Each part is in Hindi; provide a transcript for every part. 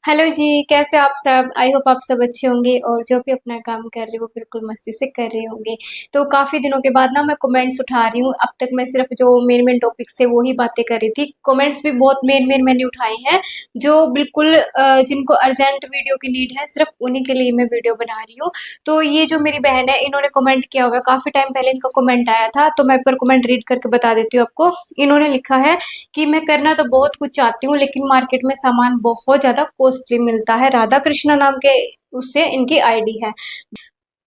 हेलो जी, कैसे हो आप सब? आई होप आप सब अच्छे होंगे और जो भी अपना काम कर रहे हो वो बिल्कुल मस्ती से कर रहे होंगे। तो काफ़ी दिनों के बाद ना मैं कमेंट्स उठा रही हूँ। अब तक मैं सिर्फ जो मेन टॉपिक्स थे वो ही बातें कर रही थी। कमेंट्स भी बहुत मेन मैंने उठाए हैं जो बिल्कुल जिनको अर्जेंट वीडियो की नीड है, सिर्फ उन्हीं के लिए मैं वीडियो बना रही हूँ। तो ये जो मेरी बहन है, इन्होंने कमेंट किया हुआ है, काफ़ी टाइम पहले इनका कमेंट आया था, तो मैं एक बार कमेंट रीड करके बता देती हूँ आपको। इन्होंने लिखा है कि मैं करना तो बहुत कुछ चाहती हूँ लेकिन मार्केट में सामान बहुत ज़्यादा कॉस्टली मिलता है। राधा कृष्णा नाम के उससे इनकी आईडी है।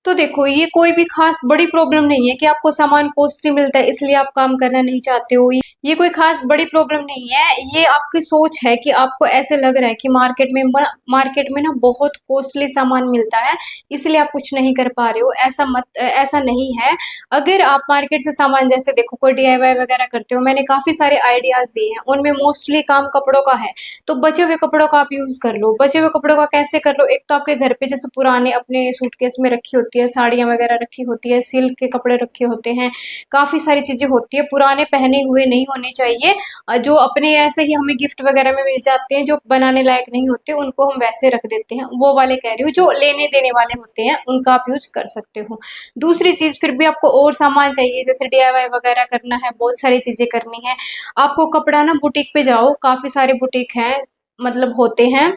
तो देखो, ये कोई भी खास बड़ी प्रॉब्लम नहीं है कि आपको सामान कॉस्टली मिलता है इसलिए आप काम करना नहीं चाहते हो। ये कोई खास बड़ी प्रॉब्लम नहीं है। ये आपकी सोच है कि आपको ऐसे लग रहा है कि मार्केट में ना बहुत कॉस्टली सामान मिलता है इसलिए आप कुछ नहीं कर पा रहे हो। ऐसा नहीं है। अगर आप मार्केट से सामान, जैसे देखो, कोई डीआईवाई वगैरह करते हो, मैंने काफी सारे आइडियाज दिए हैं, उनमें मोस्टली काम कपड़ों का है। तो बचे हुए कपड़ों का आप यूज कर लो। बचे हुए कपड़ों का कैसे कर लो? एक तो आपके घर पे जैसे पुराने अपने सूटकेस में रखी होती है, साड़ियां वगैरह रखी होती है, सिल्क के कपड़े रखे होते हैं, काफी सारी चीजें होती है। पुराने पहने हुए नहीं होने चाहिए। जो अपने ऐसे ही हमें गिफ्ट वगैरह में मिल जाते हैं, जो बनाने लायक नहीं होते, उनको हम वैसे रख देते हैं, वो वाले कह रही हूँ। जो लेने देने वाले होते हैं उनका आप यूज कर सकते हो। दूसरी चीज, फिर भी आपको और सामान चाहिए, जैसे डीआईवाई वगैरह करना है, बहुत सारी चीजें करनी है आपको, कपड़ा ना बुटीक पे जाओ, काफी सारे बुटीक हैं, मतलब होते हैं।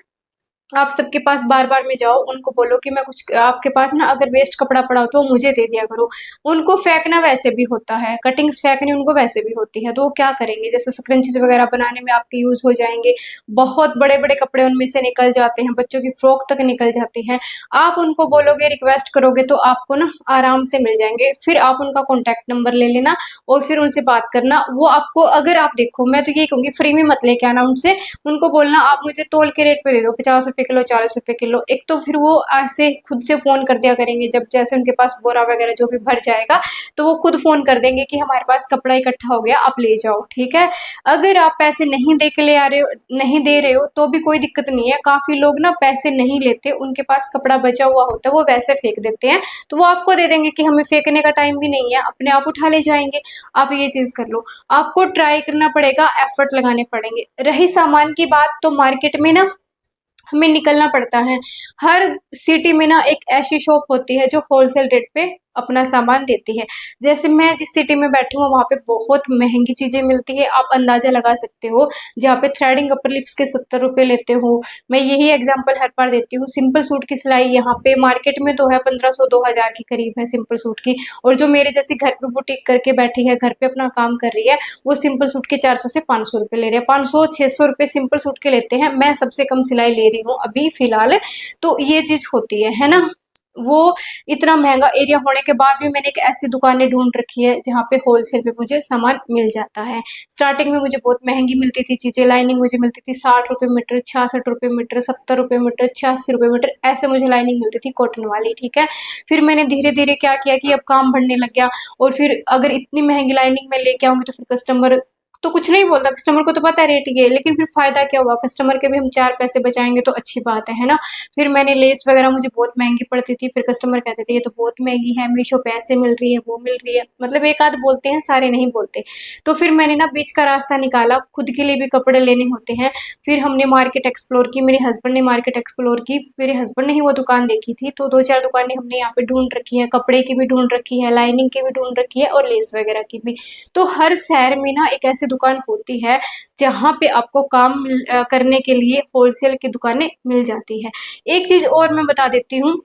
आप सबके पास बार बार में जाओ, उनको बोलो कि मैं कुछ, आपके पास ना अगर वेस्ट कपड़ा पड़ा हो तो मुझे दे दिया करो। उनको फेंकना वैसे भी होता है, कटिंग्स फेंकनी उनको वैसे भी होती है, तो वो क्या करेंगे? जैसे स्क्रंचीज वगैरह बनाने में आपके यूज हो जाएंगे। बहुत बड़े बड़े कपड़े उनमें से निकल जाते हैं, बच्चों की फ्रॉक तक निकल जाती हैं। आप उनको बोलोगे, रिक्वेस्ट करोगे तो आपको ना आराम से मिल जाएंगे। फिर आप उनका कॉन्टेक्ट नंबर ले लेना और फिर उनसे बात करना। वो आपको, अगर आप देखो, मैं तो यही कहूंगी, फ्री में मत लेके आना उनसे। उनको बोलना आप मुझे तोल के रेट पे दे दो, 50 रुपए किलो, 40 रुपए किलो। एक तो फिर वो ऐसे खुद से फोन कर दिया करेंगे, जब जैसे उनके पास बोरा वगैरह जो भी भर जाएगा तो वो खुद फोन कर देंगे कि हमारे पास कपड़ा इकट्ठा हो गया, आप ले जाओ, ठीक है। अगर आप पैसे नहीं दे के ले आ रहे हो, नहीं दे रहे हो, तो भी कोई दिक्कत नहीं है। काफी लोग ना पैसे नहीं लेते, उनके पास कपड़ा बचा हुआ होता है, वो वैसे फेंक देते हैं, तो वो आपको दे देंगे कि हमें फेंकने का टाइम भी नहीं है, अपने आप उठा ले जाएंगे। आप ये चीज कर लो। आपको ट्राई करना पड़ेगा, एफर्ट लगाने पड़ेंगे। रही सामान की बात, तो मार्केट में ना हमें निकलना पड़ता है। हर सिटी में ना एक ऐसी शॉप होती है जो होलसेल रेट पे अपना सामान देती है। जैसे मैं जिस सिटी में बैठी हूँ वहां पे बहुत महंगी चीजें मिलती है, आप अंदाजा लगा सकते हो। जहाँ पे थ्रेडिंग अपर लिप्स के 70 रुपए लेते हो। मैं यही एग्जांपल हर बार देती हूँ। सिंपल सूट की सिलाई यहाँ पे मार्केट में तो है 1500 2000 के करीब है सिंपल सूट की। और जो मेरे जैसी घर पे बुटीक करके बैठी है, घर पे अपना काम कर रही है, वो सिंपल सूट के 400 से 500 रुपए ले रहे हैं। 500 600 रुपए सिंपल सूट के लेते हैं। मैं सबसे कम सिलाई ले रही हूँ अभी फिलहाल। तो ये चीज होती है ना। वो इतना महंगा एरिया होने के बाद भी मैंने एक ऐसी दुकानें ढूंढ रखी है जहाँ पे होलसेल पे मुझे सामान मिल जाता है। स्टार्टिंग में मुझे बहुत महंगी मिलती थी चीजें। लाइनिंग मुझे मिलती थी 60 रुपए मीटर, 66 रुपए मीटर, 70 रुपए मीटर, 86 रुपए मीटर, ऐसे मुझे लाइनिंग मिलती थी कॉटन वाली, ठीक है। फिर मैंने धीरे धीरे क्या किया कि अब काम बढ़ने लग गया। और फिर अगर इतनी महंगी लाइनिंग में लेके आऊंगी तो फिर कस्टमर तो कुछ नहीं बोलता, कस्टमर को तो पता है रेट ये है, लेकिन फिर फायदा क्या हुआ? कस्टमर के भी हम 4 पैसे बचाएंगे तो अच्छी बात है ना। फिर मैंने लेस वगैरह मुझे बहुत महंगी पड़ती थी, फिर कस्टमर कहते थे ये तो बहुत महंगी है, मीशो पे ऐसे मिल रही है, वो मिल रही है, मतलब एक आध बोलते हैं, सारे नहीं बोलते। तो फिर मैंने ना बीच का रास्ता निकाला, खुद के लिए भी कपड़े लेने होते हैं। फिर हमने मार्केट एक्सप्लोर की, मेरे हस्बैंड ने मार्केट एक्सप्लोर की, मेरे हस्बैंड ने ही वो दुकान देखी थी, तो 2 4 दुकानें हमने यहाँ पे ढूंढ रखी है, कपड़े की भी ढूंढ रखी है, लाइनिंग की भी ढूंढ रखी है और लेस वगैरह की भी। तो हर शहर में ना एक ऐसी दुकान होती है जहाँ पे आपको काम करने के लिए होलसेल की दुकानें मिल जाती है। एक चीज और मैं बता देती हूँ।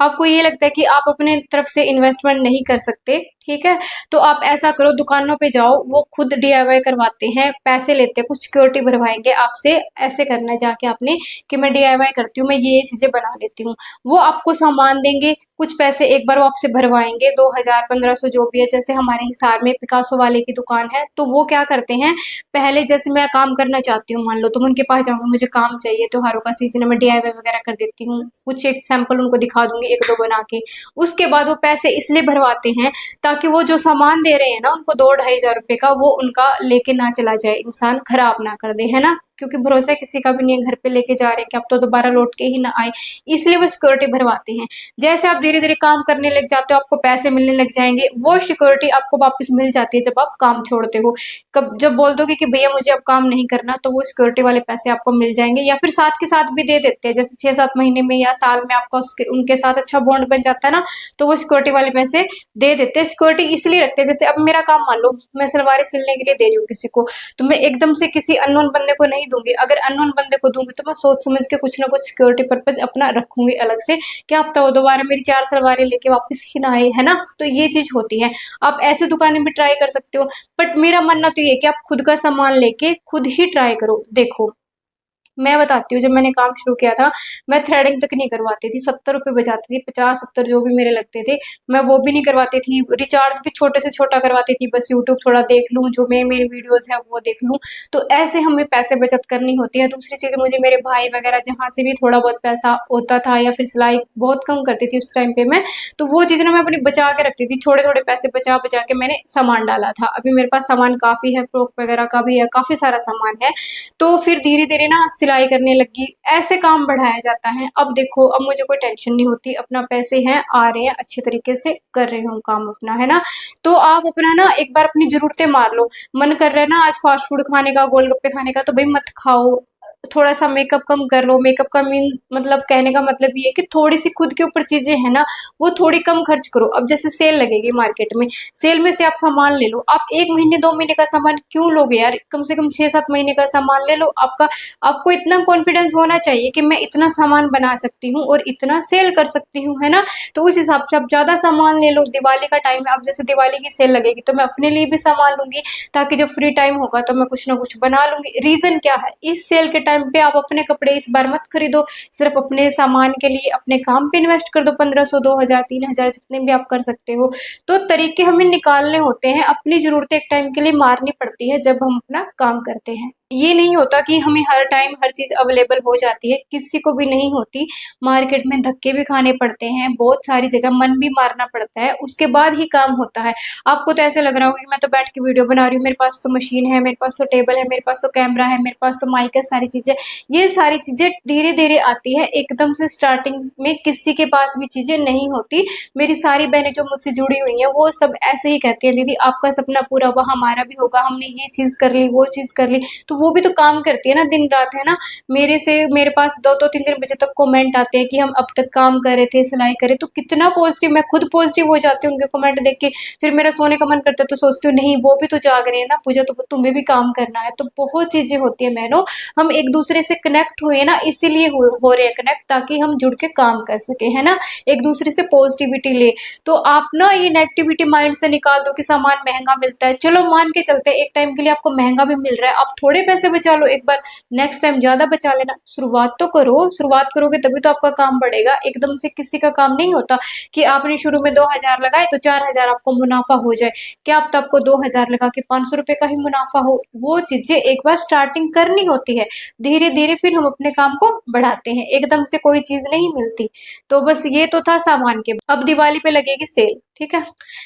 आपको ये लगता है कि आप अपने तरफ से इन्वेस्टमेंट नहीं कर सकते, ठीक है, तो आप ऐसा करो, दुकानों पे जाओ, वो खुद डीआईवाई करवाते हैं, पैसे लेते हैं, कुछ सिक्योरिटी भरवाएंगे आपसे। ऐसे करना है जाके आपने कि मैं डीआईवाई करती हूँ, मैं ये चीजें बना लेती हूँ। वो आपको सामान देंगे, कुछ पैसे एक बार वो आपसे भरवाएंगे, 2000 1500 जो भी है। जैसे हमारे हिसार में पिकासो वाले की दुकान है, तो वो क्या करते हैं, पहले जैसे मैं काम करना चाहती हूँ, मान लो, तो मैं उनके पास जाऊंगी, मुझे काम चाहिए, त्योहारों का सीजन है, मैं डीआईवाई वगैरह कर देती हूँ, कुछ एक सैंपल उनको दिखा दूंगी एक दो बना के। उसके बाद वो पैसे इसलिए भरवाते हैं ताकि वो जो सामान दे रहे हैं ना उनको, 2 ढाई हजार रुपए का, वो उनका लेके ना चला जाए, इंसान खराब ना कर दे, है ना। क्योंकि भरोसा किसी का भी नहीं है, घर पे लेके जा रहे हैं कि अब तो दोबारा लौट के ही ना आए, इसलिए वो सिक्योरिटी भरवाते हैं। जैसे आप धीरे धीरे काम करने लग जाते हो, आपको पैसे मिलने लग जाएंगे, वो सिक्योरिटी आपको वापस मिल जाती है जब आप काम छोड़ते हो। कब जब बोल दोगे कि भैया मुझे अब काम नहीं करना, तो वो सिक्योरिटी वाले पैसे आपको मिल जाएंगे, या फिर साथ के साथ भी दे देते हैं। जैसे 6-7 महीने में या साल में आपका उनके साथ अच्छा बॉन्ड बन जाता है ना, तो वो सिक्योरिटी वाले पैसे दे देते हैं। सिक्योरिटी इसलिए रखते हैं, जैसे अब मेरा काम मान लो मैं सलवारें सिलने के लिए दे रही हूँ किसी को, तो मैं एकदम से किसी अननोन बंदे को नहीं दूंगी। अगर अननोन बंदे को दूंगी तो मैं सोच समझ के कुछ ना कुछ सिक्योरिटी पर्पज अपना रखूंगी अलग से, क्या पता वो दोबारा मेरी 4 सलवारें लेके वापस ही ना आए, है ना। तो ये चीज होती है। आप ऐसे दुकानें भी ट्राई कर सकते हो, बट मेरा मानना तो ये है कि आप खुद का सामान लेके खुद ही ट्राई करो। देखो मैं बताती हूँ, जब मैंने काम शुरू किया था, मैं थ्रेडिंग तक नहीं करवाती थी, 70 रुपए बचाती थी, 50-70 जो भी मेरे लगते थे, मैं वो भी नहीं करवाती थी। रिचार्ज भी छोटे से छोटा करवाती थी, बस यूट्यूब थोड़ा देख लूँ, जो मेरे वीडियोस है वो देख लूँ। तो ऐसे हमें पैसे बचत करनी होती है। दूसरी चीज, मुझे मेरे भाई वगैरह जहाँ से भी थोड़ा बहुत पैसा होता था, या फिर सिलाई बहुत कम करती थी उस टाइम पे मैं, तो वो चीज ना मैं अपनी बचा के रखती थी। थोड़े थोड़े पैसे बचा बचा के मैंने सामान डाला था। अभी मेरे पास सामान काफी है, फ्रॉक वगैरह का भी है, काफी सारा सामान है। तो फिर धीरे धीरे ना सिलाई करने लगी, ऐसे काम बढ़ाया जाता है। अब देखो, अब मुझे कोई टेंशन नहीं होती, अपना पैसे हैं आ रहे हैं, अच्छे तरीके से कर रही हूँ काम अपना, है ना। तो आप अपना ना एक बार अपनी जरूरतें मार लो। मन कर रहा है ना आज फास्ट फूड खाने का, गोलगप्पे खाने का, तो भाई मत खाओ। थोड़ा सा मेकअप कम कर लो। मेकअप का मीन मतलब कहने का मतलब ये है कि थोड़ी सी खुद के ऊपर चीजें है ना, वो थोड़ी कम खर्च करो। अब जैसे सेल लगेगी मार्केट में, सेल में से आप सामान ले लो। आप 1 महीने 2 महीने का सामान क्यों लोगे यार, कम से कम 6-7 महीने का सामान ले लो। आपको इतना कॉन्फिडेंस होना चाहिए कि मैं इतना सामान बना सकती हूँ और इतना सेल कर सकती हूँ, है ना। तो उस हिसाब से आप ज्यादा सामान ले लो। दिवाली का टाइम है, अब जैसे दिवाली की सेल लगेगी तो मैं अपने लिए भी सामान लूंगी, ताकि जब फ्री टाइम होगा तो मैं कुछ ना कुछ बना लूंगी। रीजन क्या है, इस सेल के टाइम पे आप अपने कपड़े इस बार मत खरीदो, सिर्फ अपने सामान के लिए अपने काम पे इन्वेस्ट कर दो, 1500 2000 3000 जितने भी आप कर सकते हो। तो तरीके हमें निकालने होते हैं, अपनी जरूरतें एक टाइम के लिए मारनी पड़ती है जब हम अपना काम करते हैं। ये नहीं होता कि हमें हर टाइम हर चीज अवेलेबल हो जाती है, किसी को भी नहीं होती। मार्केट में धक्के भी खाने पड़ते हैं, बहुत सारी जगह मन भी मारना पड़ता है, उसके बाद ही काम होता है। आपको तो ऐसे लग रहा होगा कि मैं तो बैठ के वीडियो बना रही हूँ, मेरे पास तो मशीन है, मेरे पास तो टेबल है, मेरे पास तो कैमरा है, मेरे पास तो माइक है, सारी चीजें। ये सारी चीजें धीरे धीरे आती है, एकदम से स्टार्टिंग में किसी के पास भी चीजें नहीं होती। मेरी सारी बहनें जो मुझसे जुड़ी हुई हैं, वो सब ऐसे ही कहती हैं, दीदी आपका सपना पूरा हुआ, हमारा भी होगा, हमने ये चीज कर ली, वो चीज कर ली। तो वो भी तो काम करती है ना दिन रात, है ना। मेरे पास 2-2 3-3 बजे तक कमेंट आते हैं कि हम अब तक काम कर रहे थे, सिलाई करे, तो कितना पॉजिटिव, मैं खुद पॉजिटिव हो जाती हूँ उनके कमेंट देख के। फिर मेरा सोने का मन करता है, तो सोचती हूँ नहीं वो भी तो जाग रहे हैं ना पूजा, तो तुम्हें भी काम करना है। तो बहुत चीजें होती है बहनों, हम एक दूसरे से कनेक्ट हुए ना, इसीलिए हो रहे हैं कनेक्ट, ताकि हम जुड़ के काम कर सके, है ना। एक दूसरे से पॉजिटिविटी ले। तो आप ना ये नेगेटिविटी माइंड से निकाल दो कि सामान महंगा मिलता है, चलो मान के चलते हैं एक टाइम के लिए आपको महंगा भी मिल रहा है, आप थोड़े पैसे बचा लो एक बार, नेक्स्ट टाइम ज्यादा बचा लेना। शुरुआत तो करो, शुरुआत करोगे तभी तो आपका काम बढ़ेगा। एकदम से किसी का काम नहीं होता कि आपने शुरू में 2000 लगाए तो 4000 आपको मुनाफा हो जाए। क्या अब तो आपको 2000 लगा के 500 रुपए का ही मुनाफा हो। वो चीजें एक बार स्टार्टिंग करनी होती है, धीरे धीरे फिर हम अपने काम को बढ़ाते हैं, एकदम से कोई चीज नहीं मिलती। तो बस ये तो था सामान के। अब दिवाली पे लगेगी सेल, ठीक है।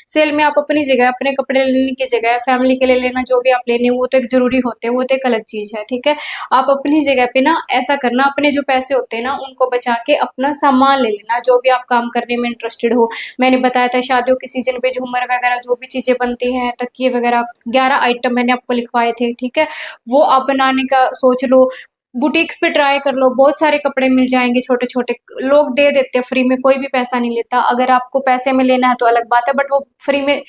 सेल में आप अपनी जगह, अपने कपड़े लेने की जगह, फैमिली के लिए लेना, जो भी आप लेने वो तो एक जरूरी होते हैं, वो तो एक अलग चीज है, ठीक है। आप अपनी जगह पे ना ऐसा करना, अपने जो पैसे होते हैं ना उनको बचा के अपना सामान ले लेना, जो भी आप काम करने में इंटरेस्टेड हो। मैंने बताया था शादियों के सीजन पे झूमर वगैरह जो भी चीजें बनती हैं, तकिए वगैरह, 11 आइटम मैंने आपको लिखवाए थे, ठीक है। वो आप बनाने का सोच लो। बुटीक्स पे ट्राई कर लो, बहुत सारे कपड़े मिल जाएंगे, छोटे छोटे लोग दे देते हैं फ्री में, कोई भी पैसा नहीं लेता। अगर आपको पैसे में लेना है तो अलग बात है, बट वो फ्री में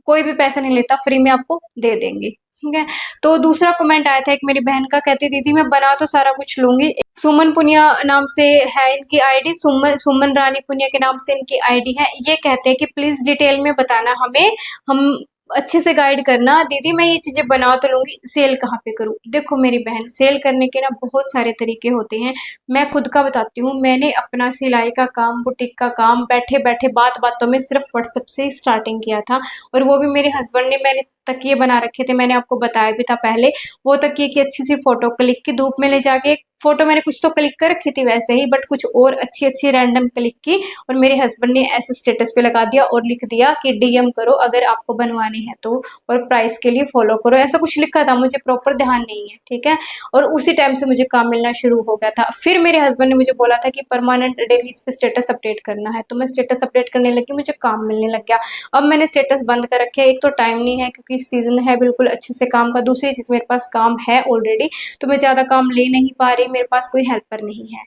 कोई भी पैसा नहीं लेता, फ्री में आपको दे देंगे, ठीक है। तो दूसरा कमेंट आया था एक मेरी बहन का, कहती दीदी मैं बना तो सारा कुछ लूंगी, सुमन पुनिया नाम से है इनकी आईडी, सुमन सुमन रानी पुनिया के नाम से इनकी आईडी है। ये कहते हैं कि प्लीज डिटेल में बताना हमें, हम अच्छे से गाइड करना दीदी, मैं ये चीजें बना तो लूंगी, सेल कहाँ पे करूँ। देखो मेरी बहन, सेल करने के ना बहुत सारे तरीके होते हैं। मैं खुद का बताती हूँ, मैंने अपना सिलाई का काम, बुटीक का काम बैठे बैठे बात बातों में सिर्फ व्हाट्सएप से स्टार्टिंग किया था। और वो भी मेरे हस्बैंड ने, मैंने तकिए बना रखे थे, मैंने आपको बताया भी था पहले। वो तकिए की अच्छी सी फोटो क्लिक की, धूप में ले जाके फोटो मैंने कुछ तो क्लिक कर रखी थी वैसे ही, बट कुछ और अच्छी अच्छी रैंडम क्लिक की और मेरे हस्बैंड ने ऐसे स्टेटस पे लगा दिया और लिख दिया कि डीएम करो अगर आपको बनवाने हैं तो, और प्राइस के लिए फॉलो करो, ऐसा कुछ लिखा था, मुझे प्रॉपर ध्यान नहीं है, ठीक है। और उसी टाइम से मुझे काम मिलना शुरू हो गया था। फिर मेरे हस्बैंड ने मुझे बोला था कि परमानेंट डेली इस पे स्टेटस अपडेट करना है, तो मैं स्टेटस अपडेट करने लगी, मुझे काम मिलने लग गया। अब मैंने स्टेटस बंद कर रखे, एक तो टाइम नहीं है क्योंकि सीजन है बिल्कुल अच्छे से काम का, दूसरी चीज मेरे पास काम है ऑलरेडी, तो मैं ज्यादा काम ले नहीं पा रही, मेरे पास कोई हेल्पर नहीं है।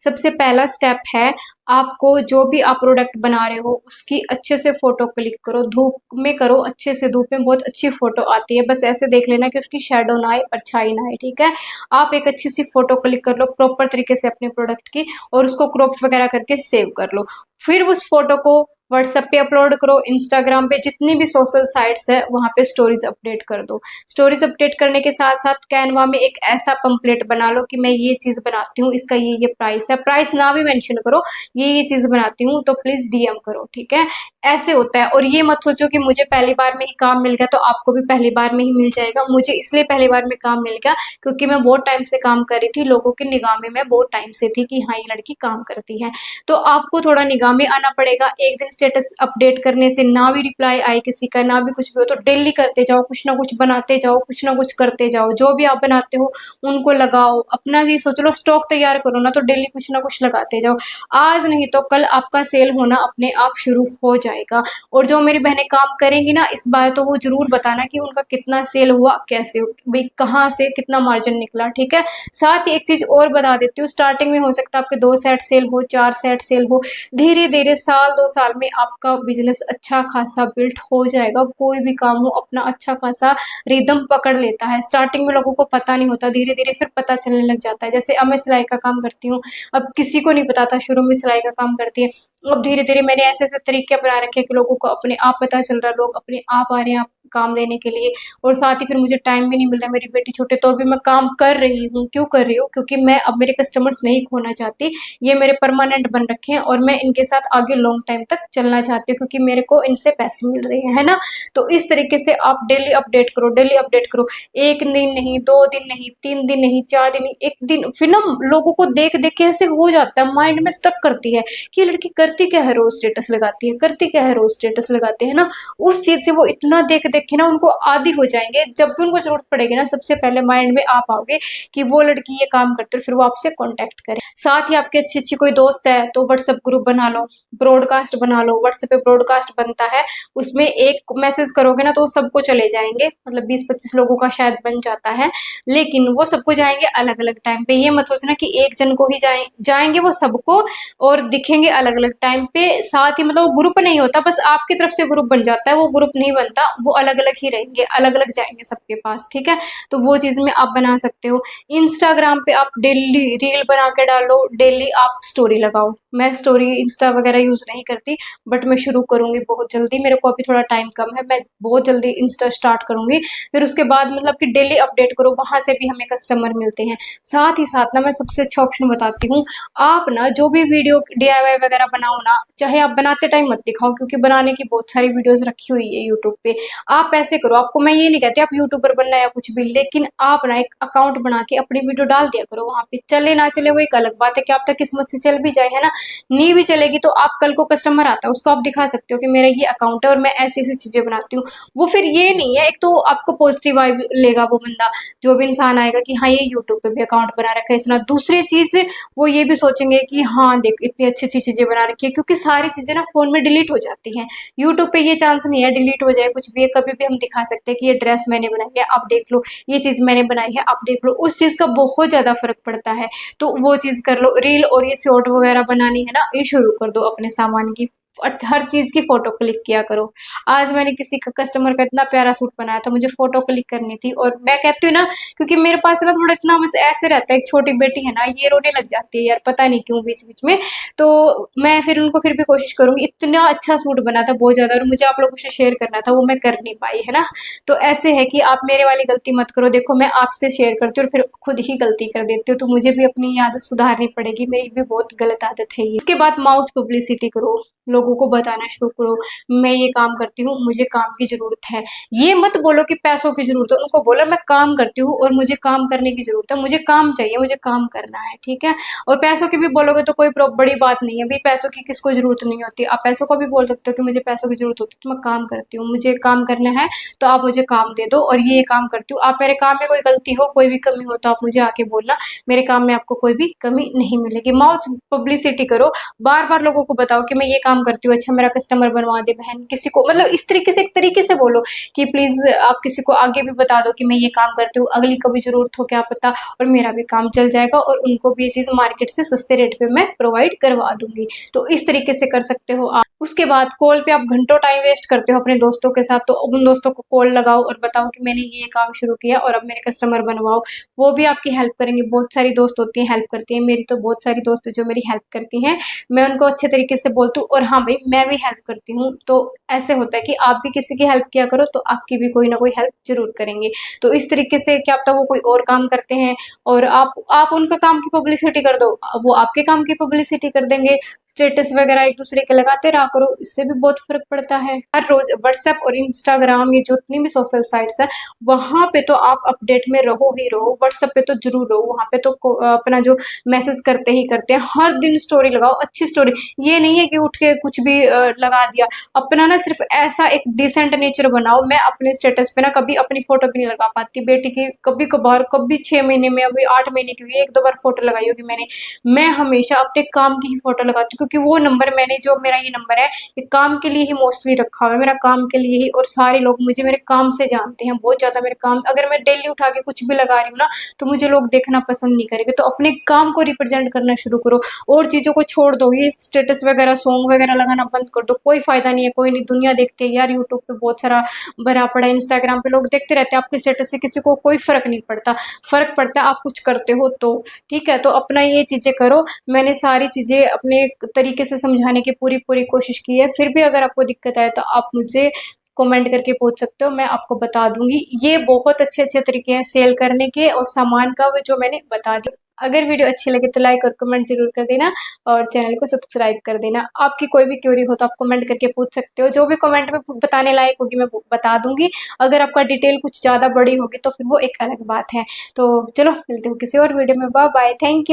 सबसे पहला स्टेप है, आपको जो भी आप प्रोडक्ट बना रहे हो उसकी अच्छे से फोटो क्लिक करो, धूप में करो, अच्छे से धूप में बहुत अच्छी फोटो आती है, बस ऐसे देख लेना कि उसकी शेडो ना आए, परछाई ना आए, ठीक है। आप एक अच्छी सी फोटो क्लिक कर लो प्रॉपर तरीके से अपने प्रोडक्ट की और उसको क्रॉप वगैरह करके सेव कर लो। फिर उस फोटो को व्हाट्सएप पे अपलोड करो, इंस्टाग्राम पे, जितनी भी सोशल साइट्स है वहां पे स्टोरीज अपडेट कर दो। स्टोरीज अपडेट करने के साथ साथ कैनवा में एक ऐसा पंपलेट बना लो कि मैं ये चीज बनाती हूँ, इसका ये प्राइस है, प्राइस ना भी मेंशन करो, ये चीज बनाती हूँ तो प्लीज डीएम करो, ठीक है। ऐसे होता है। और ये मत सोचो कि मुझे पहली बार में ही काम मिल गया तो आपको भी पहली बार में ही मिल जाएगा। मुझे इसलिए पहली बार में काम मिल गया क्योंकि मैं बहुत टाइम से काम कर रही थी, लोगों की निगाह में मैं बहुत टाइम से थी कि हाँ ये लड़की काम करती है, तो आपको थोड़ा निगाह में आना पड़ेगा। एक दिन स्टेटस अपडेट करने से ना भी रिप्लाई आए किसी का, ना भी कुछ भी हो, तो डेली करते जाओ, कुछ ना कुछ बनाते जाओ, कुछ ना कुछ करते जाओ, जो भी आप बनाते हो उनको लगाओ। अपना ये सोच लो स्टॉक तैयार करो ना, तो डेली कुछ ना कुछ लगाते जाओ, आज नहीं तो कल आपका सेल होना अपने आप शुरू हो जाएगा। और जो मेरी बहनें काम करेंगी ना इस बार, तो वो जरूर बताना कि उनका कितना सेल हुआ, कैसे भाई कहाँ से कितना मार्जिन निकला, ठीक है। साथ ही एक चीज और बता देती हूँ, स्टार्टिंग में हो सकता है आपके 2 सेट सेल हो, 4 सेट सेल हो, धीरे धीरे साल 2 साल में आपका बिजनेस अच्छा खासा बिल्ड हो जाएगा। कोई भी काम हो अपना अच्छा खासा रिदम पकड़ लेता है, स्टार्टिंग में लोगों को पता नहीं होता, धीरे धीरे फिर पता चलने लग जाता है। जैसे अब मैं सिलाई का काम करती हूँ, अब किसी को नहीं पता था शुरू में सिलाई का काम करती है, अब धीरे धीरे मैंने ऐसे ऐसे तरीके अपना रखे कि लोगों को अपने आप पता चल रहा है, लोग अपने आप आ रहे हैं काम लेने के लिए। और साथ ही फिर मुझे टाइम भी नहीं मिल रहा, मेरी बेटी छोटे तो भी मैं काम कर रही हूँ। क्यों कर रही हूँ? क्योंकि मैं अब मेरे कस्टमर्स नहीं खोना चाहती, ये मेरे परमानेंट बन रखे हैं और मैं इनके साथ आगे लॉन्ग टाइम तक चलना चाहती हूँ क्योंकि मेरे को इनसे पैसे मिल रहे हैं, है ना। तो इस तरीके से आप डेली अपडेट करो, डेली अपडेट करो, एक दिन नहीं, 2 दिन नहीं, 3 दिन नहीं, 4 दिन नहीं, एक दिन। फिर ना लोगों को देख देख के ऐसे हो जाता है, माइंड में स्टक करती है कि ये लड़की करती क्या है, रोज स्टेटस लगाती है, करती क्या है, रोज स्टेटस लगाते हैं ना। उस चीज से वो इतना देख देख के ना उनको आदी हो जाएंगे, जब भी उनको जरूरत पड़ेगी ना सबसे पहले माइंड में आप आओगे कि वो लड़की ये काम करते, फिर वो आपसे कांटेक्ट करे। साथ ही आपकी अच्छी अच्छी कोई दोस्त है तो व्हाट्सएप ग्रुप बना लो, ब्रॉडकास्ट बना लो, व्हाट्सएप पे ब्रॉडकास्ट बनता है, उसमें एक मैसेज करोगे ना तो सबको चले जाएंगे, मतलब 20-25 लोगों का शायद बन जाता है, लेकिन वो सबको जाएंगे अलग अलग टाइम पे। ये मत सोचना कि एक जन को ही जाएंगे वो सबको और दिखेंगे अलग अलग टाइम पे। साथ ही मतलब वो ग्रुप नहीं होता, बस आपकी तरफ से ग्रुप बन जाता है, वो ग्रुप नहीं बनता, वो अलग अलग ही रहेंगे, अलग अलग जाएंगे सबके पास, ठीक है। तो वो चीज में आप बना सकते हो। इंस्टाग्राम पे आप डेली रील बना के डालो, डेली आप स्टोरी लगाओ। मैं स्टोरी इंस्टा वगैरह यूज नहीं करती, बट मैं शुरू करूंगी बहुत जल्दी, मेरे को अभी थोड़ा टाइम कम है, मैं बहुत जल्दी इंस्टा स्टार्ट करूंगी। फिर उसके बाद मतलब कि डेली अपडेट करो, वहां से भी हमें कस्टमर मिलते हैं। साथ ही साथ ना मैं सबसे अच्छा ऑप्शन बताती हूँ, आप ना जो भी वीडियो डीआईवाई वगैरह बनाओ ना, चाहे आप बनाते टाइम मत दिखाओ क्योंकि बनाने की बहुत सारी वीडियोस रखी हुई है यूट्यूब पे। आप ऐसे करो, आपको मैं ये नहीं कहती आप यूट्यूबर बनना या कुछ भी, लेकिन आप ना एक अकाउंट बना के अपनी वीडियो डाल दिया करो वहां पे। चले ना चले वो एक अलग बात है कि आप तक किस्मत से चल भी जाए, है ना। नहीं भी चलेगी तो आप कल को कस्टमर आता है उसको आप दिखा सकते हो कि मेरा ये अकाउंट है और मैं ऐसी ऐसी चीजें बनाती हूँ। वो फिर ये नहीं है, एक तो आपको पॉजिटिव वाइब लेगा वो बंदा, जो भी इंसान आएगा कि हाँ ये यूट्यूब पे भी अकाउंट बना रखा है इसने। दूसरी चीज वो ये भी सोचेंगे कि हाँ देख इतनी अच्छी अच्छी चीजें बना रखी है, क्योंकि सारी चीजें ना फोन में डिलीट हो जाती हैं। यूट्यूब पे ये चांस नहीं है डिलीट हो जाए कुछ भी, है कभी भी हम दिखा सकते हैं कि ये ड्रेस मैंने बनाई है आप देख लो, ये चीज मैंने बनाई है आप देख लो, उस चीज का बहुत ज्यादा फर्क पड़ता है। तो वो चीज कर लो। रील और ये शॉर्ट वगैरह बनानी है ना, ये शुरू कर दो अपने सामान की, और हर चीज की फोटो क्लिक किया करो। आज मैंने किसी का कस्टमर का इतना प्यारा सूट बनाया था, मुझे फोटो क्लिक करनी थी, और मैं कहती हूँ ना क्योंकि मेरे पास ना थोड़ा इतना बस ऐसे रहता है, एक छोटी बेटी है ना ये रोने लग जाती है यार पता नहीं क्यों बीच बीच में, तो मैं फिर उनको फिर भी कोशिश करूंगी। इतना अच्छा सूट बना था बहुत ज्यादा, और मुझे आप लोगों से शेयर करना था वो मैं कर नहीं पाई, है ना। तो ऐसे है कि आप मेरे वाली गलती मत करो, देखो मैं आपसे शेयर करती हूँ और फिर खुद ही गलती कर देती हूँ, तो मुझे भी अपनी आदत सुधारनी पड़ेगी, मेरी भी बहुत गलत आदत है ये। इसके बाद माउथ पब्लिसिटी करो, लोगों लोगों को बताना शुरू करो, मैं ये काम करती हूँ, मुझे काम की ज़रूरत है। ये मत बोलो कि पैसों की ज़रूरत है, उनको बोलो मैं काम करती हूँ और मुझे काम करने की ज़रूरत है, मुझे काम चाहिए, मुझे काम करना है, ठीक है? और पैसों की भी बोलोगे तो कोई बड़ी बात नहीं है, भाई पैसों की किसको ज़रूरत नहीं होती। आप पैसों को भी बोल सकते हो कि मुझे पैसों की ज़रूरत होती है, तो मैं काम करती हूँ, मुझे काम करना है, तो आप मुझे काम दे दो और ये काम करती हूँ। आप मेरे काम में कोई गलती हो, कोई भी कमी हो तो आप मुझे आके बोलना, मेरे काम में आपको कोई भी कमी नहीं मिलेगी। माउथ पब्लिसिटी करो, बार-बार लोगों को बताओ कि मैं ये काम करती हूँ, अच्छा मेरा कस्टमर बनवा दे बहन, किसी को मतलब इस तरीके से, एक तरीके से बोलो कि प्लीज़ आप किसी को आगे भी बता दो कि मैं ये काम करती हूँ, अगली कभी ज़रूरत हो क्या पता, और मेरा भी काम चल जाएगा और उनको भी ये चीज़ मार्केट से सस्ते रेट पे मैं प्रोवाइड करवा दूँगी। तो इस तरीके से कर सकते हो आप। उसके बाद कॉल पे आप घंटों टाइम वेस्ट करते हो अपने दोस्तों के साथ, तो उन दोस्तों को कॉल लगाओ और बताओ कि मैंने ये काम शुरू किया और अब मेरे कस्टमर बनवाओ। वो भी आपकी हेल्प करेंगे, बहुत सारी दोस्त होती हैं हेल्प करती हैं, मेरी तो बहुत सारी दोस्त है जो मेरी हेल्प करती हैं, मैं उनको अच्छे तरीके से बोलती हूँ और हाँ भाई मैं भी हेल्प करती हूँ। तो ऐसे होता है कि आप भी किसी की हेल्प किया करो तो आपकी भी कोई ना कोई हेल्प ज़रूर करेंगे। तो इस तरीके से क्या पता वो कोई और काम करते हैं और आप उनका काम की पब्लिसिटी कर दो, वो आपके काम की पब्लिसिटी कर देंगे। स्टेटस वगैरह एक दूसरे के लगाते रहा करो, इससे भी बहुत फ़र्क पड़ता है। हर रोज़ व्हाट्सएप और इंस्टाग्राम, ये जितनी भी सोशल साइट्स हैं, वहाँ पे तो आप अपडेट में रहो ही रहो। व्हाट्सएप पे तो ज़रूर रहो, वहाँ पे तो अपना जो मैसेज करते ही करते हैं। हर दिन स्टोरी लगाओ, अच्छी स्टोरी। ये नहीं है कि उठ के कुछ भी लगा दिया। अपना ना सिर्फ ऐसा एक डिसेंट नेचर बनाओ। मैं अपने स्टेटस पे ना कभी अपनी फ़ोटो भी नहीं लगा पाती। बेटी की कभी-कभार, कभी 6 महीने में, अभी 8 महीने की हुई है, 1-2 बार फ़ोटो लगाई होगी मैंने। मैं हमेशा अपने काम की ही फ़ोटो लगाती हूँ, क्योंकि वो नंबर मैंने, जो मेरा ये नंबर है, ये काम के लिए ही मोस्टली रखा हुआ है, मेरा काम के लिए ही, और सारे लोग मुझे मेरे काम से जानते हैं बहुत ज़्यादा। मेरे काम, अगर मैं डेली उठा के कुछ भी लगा रही हूँ ना, तो मुझे लोग देखना पसंद नहीं करेंगे। तो अपने काम को रिप्रेज़ेंट करना शुरू करो और चीज़ों को छोड़ दो। ये स्टेटस वगैरह, सॉन्ग वगैरह लगाना बंद कर दो, कोई फ़ायदा नहीं है, कोई नहीं। दुनिया देखती है यार, यूट्यूब पे बहुत सारा भरा पड़ा है, इंस्टाग्राम पे लोग देखते रहते हैं, आपके स्टेटस से किसी को कोई फ़र्क नहीं पड़ता। फ़र्क पड़ता है आप कुछ करते हो तो, ठीक है? तो अपना ये चीज़ें करो। मैंने सारी चीज़ें अपने तरीके से समझाने की पूरी कोशिश की है। फिर भी अगर आपको दिक्कत आए तो आप मुझे कमेंट करके पूछ सकते हो, मैं आपको बता दूँगी। ये बहुत अच्छे-अच्छे तरीके हैं सेल करने के और सामान का, वो जो मैंने बता दिया। अगर वीडियो अच्छी लगे तो लाइक और कमेंट ज़रूर कर देना और चैनल को सब्सक्राइब कर देना। आपकी कोई भी क्वेरी हो तो आप कमेंट करके पूछ सकते हो। जो भी कमेंट में बताने लायक होगी मैं वो बता दूँगी। अगर आपका डिटेल कुछ ज़्यादा बड़ी होगी तो फिर वो एक अलग बात है। तो चलो मिलते हैं किसी और वीडियो में। Bye bye, thank you.